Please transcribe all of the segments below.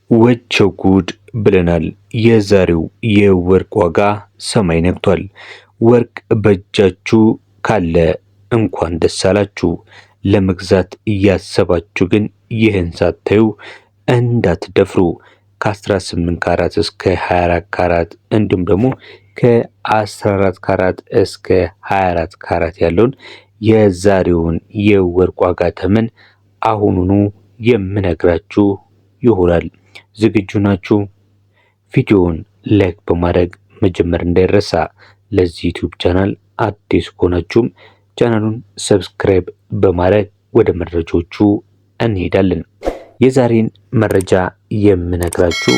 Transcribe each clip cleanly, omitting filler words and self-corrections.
ወቸው ጉድ ብለናል። የዛሬው የወርቅ ዋጋ ሰማይ ነክቷል። ወርቅ በእጃችሁ ካለ እንኳን ደስ አላችሁ። ለመግዛት እያሰባችሁ ግን ይህን ሳታዩ እንዳትደፍሩ። ከ18 ካራት እስከ 24 ካራት እንዲሁም ደግሞ ከ14 ካራት እስከ 24 ካራት ያለውን የዛሬውን የወርቅ ዋጋ ተመን አሁኑኑ የምነግራችሁ ይሆናል። ዝግጁ ናችሁ? ቪዲዮውን ላይክ በማድረግ መጀመር እንዳይረሳ። ለዚህ ዩቲዩብ ቻናል አዲስ ከሆናችሁም ቻናሉን ሰብስክራይብ በማድረግ ወደ መረጃዎቹ እንሄዳለን። የዛሬን መረጃ የምነግራችሁ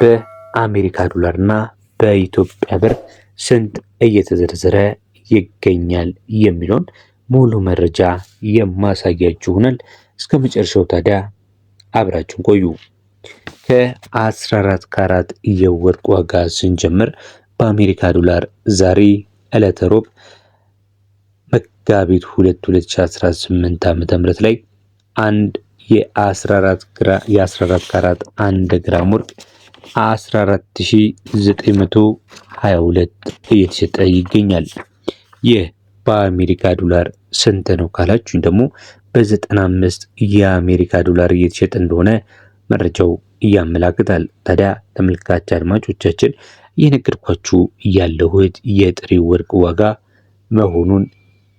በአሜሪካ ዶላርና በኢትዮጵያ ብር ስንት እየተዘረዘረ ይገኛል የሚለውን ሙሉ መረጃ የማሳያችሁ ይሆናል። እስከ መጨረሻው ታዲያ አብራችሁን ቆዩ። ከ14 ካራት የወርቅ ዋጋ ስንጀምር በአሜሪካ ዶላር ዛሬ ዕለተ ሮብ መጋቢት 2 2018 ዓ.ም ላይ አንድ የ14 ካራት 1 ግራም ወርቅ 14922 እየተሸጠ ይገኛል። ይህ በአሜሪካ ዶላር ስንት ነው ካላችሁኝ ደግሞ በ95 የአሜሪካ ዶላር እየተሸጠ እንደሆነ መረጃው ያመላክታል። ታዲያ ተመልካች አድማጮቻችን እየነገርኳችሁ ያለሁት የጥሬ ወርቅ ዋጋ መሆኑን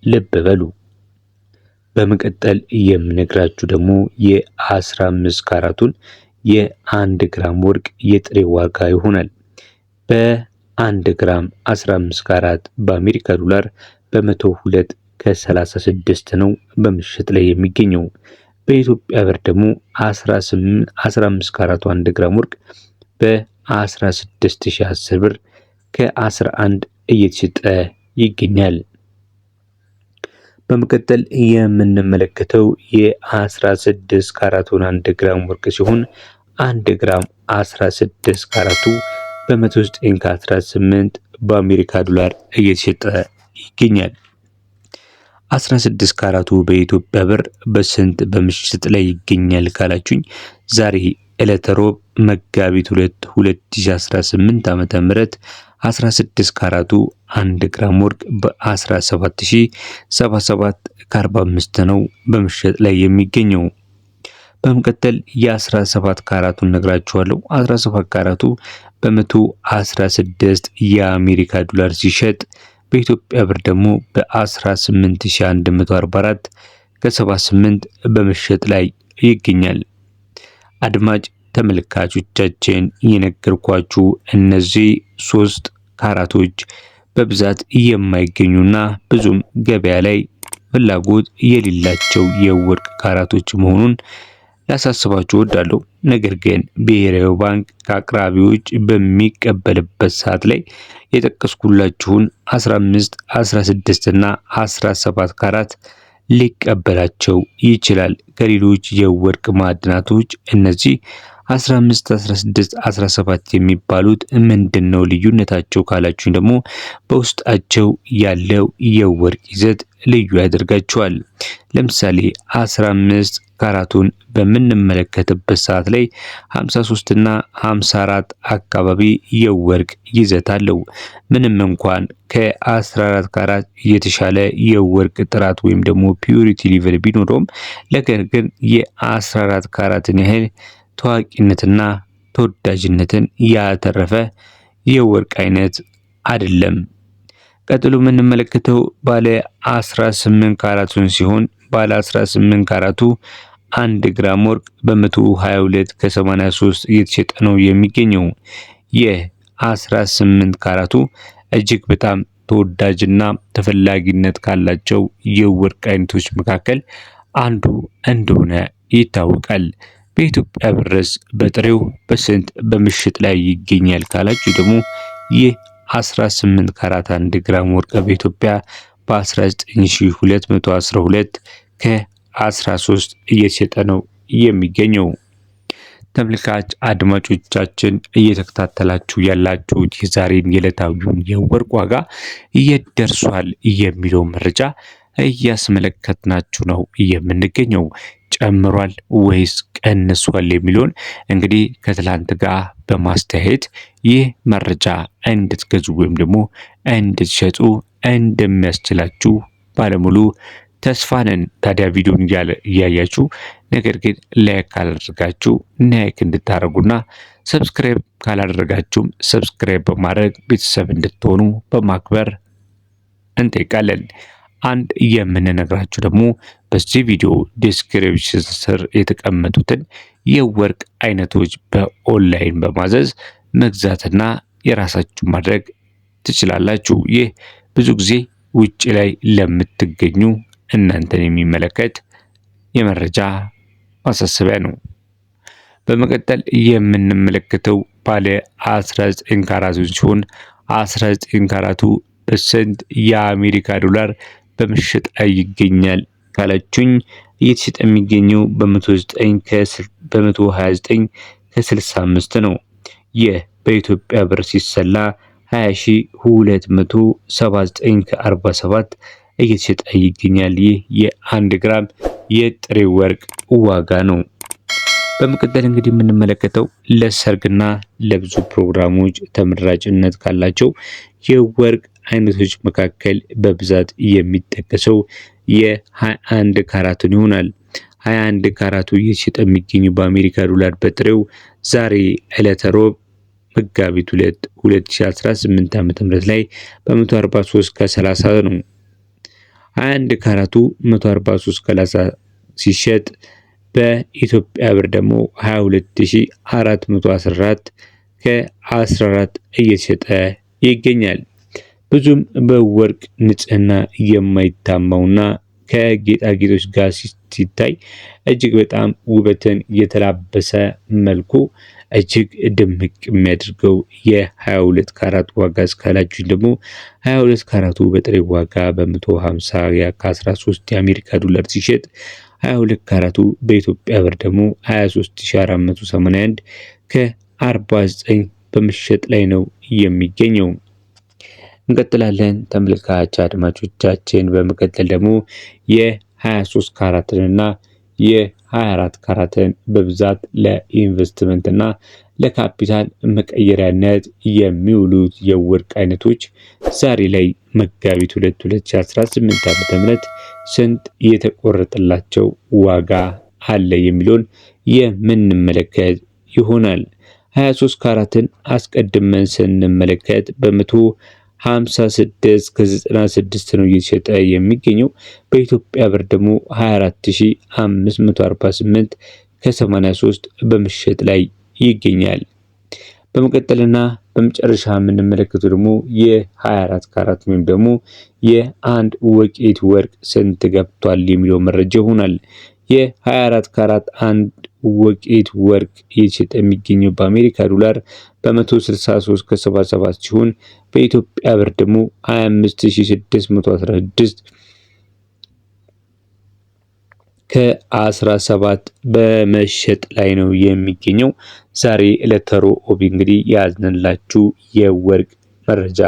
ልብ በሉ። በመቀጠል የምነግራችሁ ደግሞ የ15 ካራቱን የ1 ግራም ወርቅ የጥሬ ዋጋ ይሆናል። በ1 ግራም 15 ካራት በአሜሪካ ዶላር በ102 ከ36 ነው በምሽት ላይ የሚገኘው። በኢትዮጵያ ብር ደግሞ 15 ካራቱ 1 ግራም ወርቅ በ16010 ብር ከ11 እየተሸጠ ይገኛል። በመቀጠል የምንመለከተው የ16 ካራቱን 1 ግራም ወርቅ ሲሆን 1 ግራም 16 ካራቱ በ109 ከ18 በአሜሪካ ዶላር እየተሸጠ ይገኛል። 16 ካራቱ በኢትዮጵያ ብር በስንት በምሽት ላይ ይገኛል ካላችሁኝ ዛሬ ዕለተ ሮብ መጋቢት 2 2018 ዓ.ም 16 ካራቱ 1 ግራም ወርቅ በ17077 ከ45 ነው በምሽት ላይ የሚገኘው። በመቀጠል የ17 ካራቱን ነግራችኋለሁ። 17 ካራቱ በ116 የአሜሪካ ዶላር ሲሸጥ በኢትዮጵያ ብር ደግሞ በ18144 ከ78 በመሸጥ ላይ ይገኛል። አድማጭ ተመልካቾቻችን የነገርኳችሁ እነዚህ 3 ካራቶች በብዛት የማይገኙና ብዙም ገበያ ላይ ፍላጎት የሌላቸው የወርቅ ካራቶች መሆኑን ላሳስባችሁ እወዳለሁ። ነገር ግን ብሔራዊ ባንክ ከአቅራቢዎች በሚቀበልበት ሰዓት ላይ የጠቀስኩላችሁን 15፣ 16 እና 17 ካራት ሊቀበላቸው ይችላል። ከሌሎች የወርቅ ማዕድናቶች እነዚህ 15፣ 16፣ 17 የሚባሉት ምንድነው ልዩነታቸው ካላችሁኝ ደግሞ በውስጣቸው ያለው የወርቅ ይዘት ልዩ ያደርጋቸዋል። ለምሳሌ 15 ካራቱን በምንመለከትበት ሰዓት ላይ 53 እና 54 አካባቢ የወርቅ ይዘት አለው። ምንም እንኳን ከ14 ካራት የተሻለ የወርቅ ጥራት ወይም ደግሞ ፒዩሪቲ ሌቨል ቢኖረውም ነገር ግን የ14 ካራትን ያህል ታዋቂነትና ተወዳጅነትን ያተረፈ የወርቅ አይነት አይደለም። ቀጥሎ የምንመለከተው ባለ 18 ካራቱን ሲሆን ባለ 18 ካራቱ 1 ግራም ወርቅ በ122 ከ83 እየተሸጠ ነው የሚገኘው። የ18 ካራቱ እጅግ በጣም ተወዳጅና ተፈላጊነት ካላቸው የወርቅ አይነቶች መካከል አንዱ እንደሆነ ይታወቃል። በኢትዮጵያ ብርስ በጥሬው በስንት በምሽት ላይ ይገኛል ካላችሁ ደግሞ ይህ 18 ካራት 1 ግራም ወርቅ በኢትዮጵያ በ19212 ከ13 እየተሸጠ ነው የሚገኘው። ተመልካች አድማጮቻችን እየተከታተላችሁ ያላችሁት የዛሬን የዕለታዊውን የወርቅ ዋጋ እየደርሷል የሚለው መረጃ እያስመለከትናችሁ ነው የምንገኘው። ጨምሯል ወይስ ቀንሷል የሚለውን እንግዲህ ከትላንት ጋር በማስተያየት ይህ መረጃ እንድትገዙ ወይም ደግሞ እንድትሸጡ እንደሚያስችላችሁ ባለሙሉ ተስፋ ነን። ታዲያ ቪዲዮን እያያችሁ ነገር ግን ላይክ ካላደረጋችሁ ላይክ እንድታደርጉና ሰብስክራይብ ካላደረጋችሁም ሰብስክራይብ በማድረግ ቤተሰብ እንድትሆኑ በማክበር እንጠይቃለን። አንድ የምንነግራችሁ ደግሞ በዚህ ቪዲዮ ዲስክሪፕሽን ስር የተቀመጡትን የወርቅ አይነቶች በኦንላይን በማዘዝ መግዛትና የራሳችሁ ማድረግ ትችላላችሁ። ይህ ብዙ ጊዜ ውጭ ላይ ለምትገኙ እናንተን የሚመለከት የመረጃ ማሳሰቢያ ነው። በመቀጠል የምንመለከተው ባለ 19 ካራቱን ሲሆን 19 ካራቱ በስንት የአሜሪካ ዶላር በመሸጥ ላይ ይገኛል ካላችሁኝ እየተሸጠ የሚገኘው በ129 ከ65 ነው። ይህ በኢትዮጵያ ብር ሲሰላ 20279 ከ47 እየተሸጠ ይገኛል። ይህ የ1 ግራም የጥሬ ወርቅ ዋጋ ነው። በመቀጠል እንግዲህ የምንመለከተው ለሰርግና ለብዙ ፕሮግራሞች ተመራጭነት ካላቸው የወርቅ አይነቶች መካከል በብዛት የሚጠቀሰው የ21 ካራቱን ይሆናል። 21 ካራቱ እየተሸጠ የሚገኙ በአሜሪካ ዶላር በጥሬው ዛሬ ዕለተ ሮብ መጋቢት 2 2018 ዓ.ም ላይ በ143 ከ30 ነው። 21 ካራቱ 143 ከ30 ሲሸጥ በኢትዮጵያ ብር ደግሞ 22414 ከ14 እየተሸጠ ይገኛል። ብዙም በወርቅ ንጽህና የማይታማውና ከጌጣጌጦች ጋር ሲታይ እጅግ በጣም ውበትን የተላበሰ መልኩ እጅግ ድምቅ የሚያደርገው የ22 ካራት ዋጋ እስካላችሁኝ ደግሞ 22 ካራቱ በጥሬ ዋጋ በ150 ከ13 የአሜሪካ ዶላር ሲሸጥ 22 ካራቱ በኢትዮጵያ ብር ደግሞ 23481 ከ49 በመሸጥ ላይ ነው የሚገኘው። እንቀጥላለን ተመልካች አድማጮቻችን። በመቀጠል ደግሞ የ23 ካራትንና የ24 ካራትን በብዛት ለኢንቨስትመንትና ለካፒታል መቀየሪያነት የሚውሉት የወርቅ አይነቶች ዛሬ ላይ መጋቢት 2 2018 ዓ.ም ስንት የተቆረጠላቸው ዋጋ አለ የሚለውን የምንመለከት ይሆናል። 23 ካራትን አስቀድመን ስንመለከት በ156 ከ96 ነው እየተሸጠ የሚገኘው። በኢትዮጵያ ብር ደግሞ 24548 ከ83 በመሸጥ ላይ ይገኛል። በመቀጠልና በመጨረሻ የምንመለከተው ደግሞ የ24 ካራት ወይም ደግሞ የአንድ ወቄት ወርቅ ስንት ገብቷል የሚለው መረጃ ይሆናል። የ24 ካራት አንድ ወቄት ወርቅ እየተሸጠ የሚገኘው በአሜሪካ ዶላር በ163 ከ77 ሲሆን በኢትዮጵያ ብር ደግሞ 25616 ከ17 በመሸጥ ላይ ነው የሚገኘው። ዛሬ ዕለተ ሮብ እንግዲህ ያዝንላችሁ የወርቅ መረጃ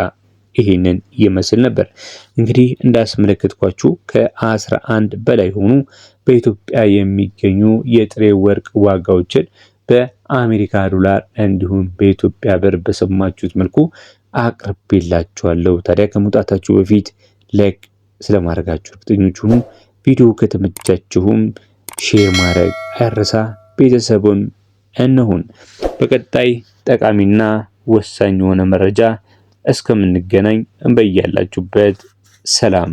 ይሄንን ይመስል ነበር። እንግዲህ እንዳስመለከትኳችሁ ከ11 በላይ ሆኑ በኢትዮጵያ የሚገኙ የጥሬ ወርቅ ዋጋዎችን በአሜሪካ ዶላር እንዲሁም በኢትዮጵያ ብር በሰማችሁት መልኩ አቅርቤላችኋለሁ። ታዲያ ከመውጣታችሁ በፊት ላይክ ስለማድረጋችሁ እርግጠኞች ሁኑ። ቪዲዮ ከተመቻችሁም ሼር ማድረግ አይረሳ። ቤተሰቡን እንሁን። በቀጣይ ጠቃሚና ወሳኝ የሆነ መረጃ እስከምንገናኝ በያላችሁበት ሰላም